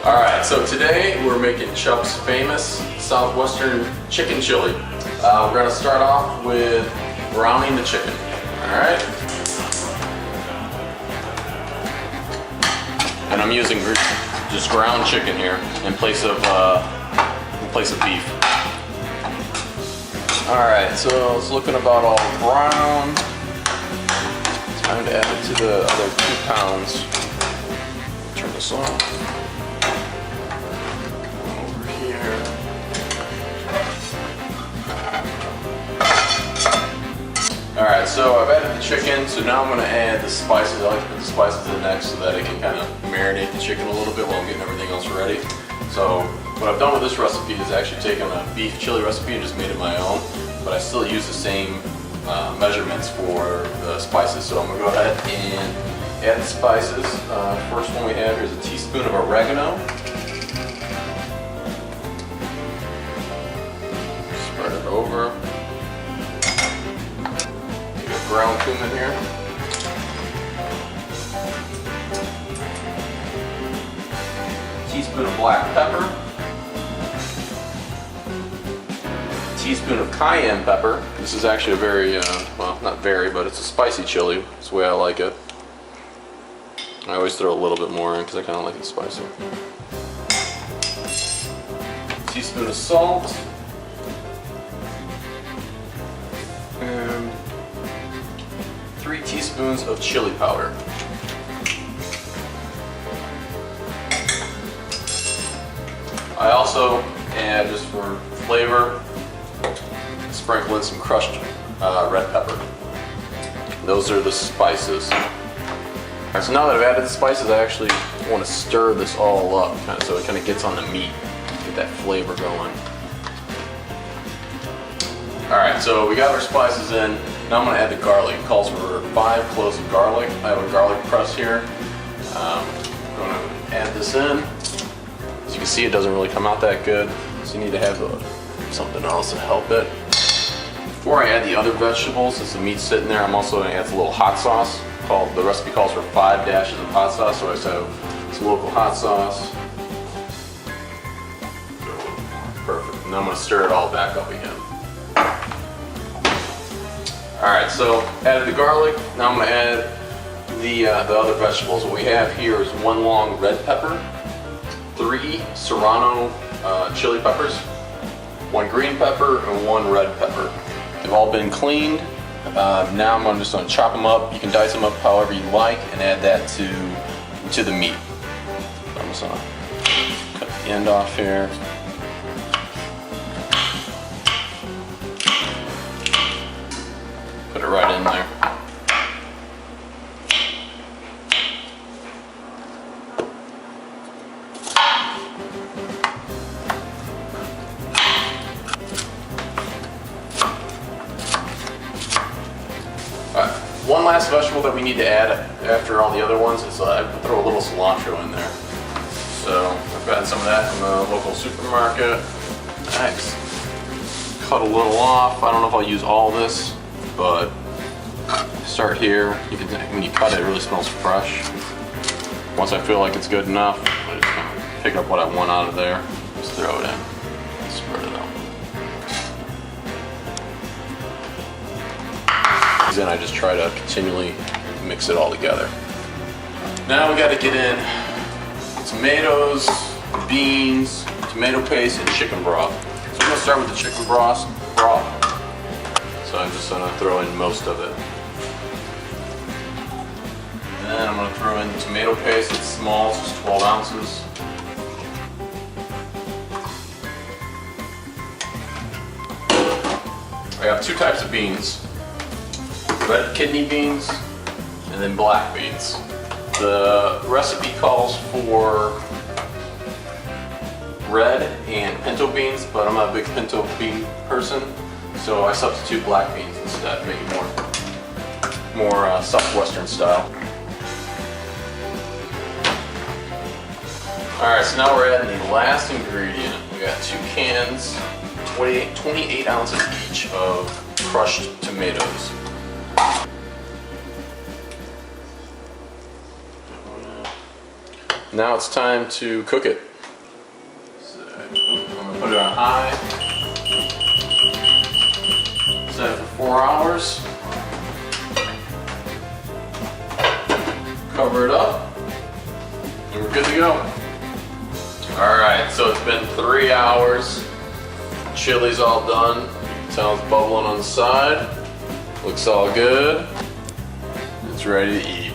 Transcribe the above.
Alright, so today we're making Chuck's famous Southwestern chicken chili. We're going to start off with browning the chicken. Alright? And I'm using just ground chicken here in place of beef. Alright, so it's looking about all brown. Time to add it to the other 2 pounds. Turn this off. Over here. Alright, so I've added the chicken, so now I'm going to add the spices. I like to put the spices in next so that it can kind of marinate the chicken a little bit while I'm getting everything else ready. So what I've done with this recipe is actually taken a beef chili recipe and just made it my own, but I still use the same measurements for the spices. So I'm going to go ahead and add the spices. First one we have here is a teaspoon of oregano. Spread it over. Ground cumin here. Teaspoon of black pepper. Teaspoon of cayenne pepper. This is actually a very, well, not very, but it's a spicy chili. That's the way I like it. I always throw a little bit more in because I kind of like it spicy. Teaspoon of salt. And 3 teaspoons of chili powder. I also add, just for flavor, sprinkle in some crushed red pepper. Those are the spices. Alright, so now that I've added the spices, I actually want to stir this all up so it kind of gets on the meat, get that flavor going. Alright, so we got our spices in. Now I'm going to add the garlic. It calls for 5 cloves of garlic. I have a garlic press here. I'm going to add this in. As you can see, it doesn't really come out that good, so you need to have something else to help it. Before I add the other vegetables, since the meat's sitting there, I'm also going to add a little hot sauce. The recipe calls for 5 dashes of hot sauce, so I just have some local hot sauce. Perfect. And then I'm going to stir it all back up again. Alright, so added the garlic. Now I'm going to add the other vegetables. What we have here is 1 long red pepper, 3 serrano chili peppers, 1 green pepper, and 1 red pepper. They've all been cleaned. Now I'm just going to chop them up. You can dice them up however you like and add that to the meat. So I'm just going to cut the end off here. Put it right in there. Alright, one last vegetable that we need to add after all the other ones is I throw a little cilantro in there. So I've gotten some of that from the local supermarket. Nice. Cut a little off. I don't know if I'll use all this, but start here. When you cut it, it really smells fresh. Once I feel like it's good enough, I just kind of pick up what I want out of there, just throw it in, spread it out. Then I just try to continually mix it all together. Now we got to get in tomatoes, beans, tomato paste, and chicken broth. So we're going to start with the chicken broth. So I'm just going to throw in most of it. And then I'm going to throw in the tomato paste. It's small, it's just 12 ounces. I have 2 types of beans. Red kidney beans and then black beans. The recipe calls for red and pinto beans, but I'm not a big pinto bean person, so I substitute black beans instead, make it more Southwestern style. Alright, so now we're adding the last ingredient. We got 2 cans, 28 ounces each of crushed tomatoes. Now it's time to cook it. Put it on high. Set it for 4 hours. Cover it up, and we're good to go. All right, so it's been 3 hours. Chili's all done. You can tell it's bubbling on the side. Looks all good. It's ready to eat.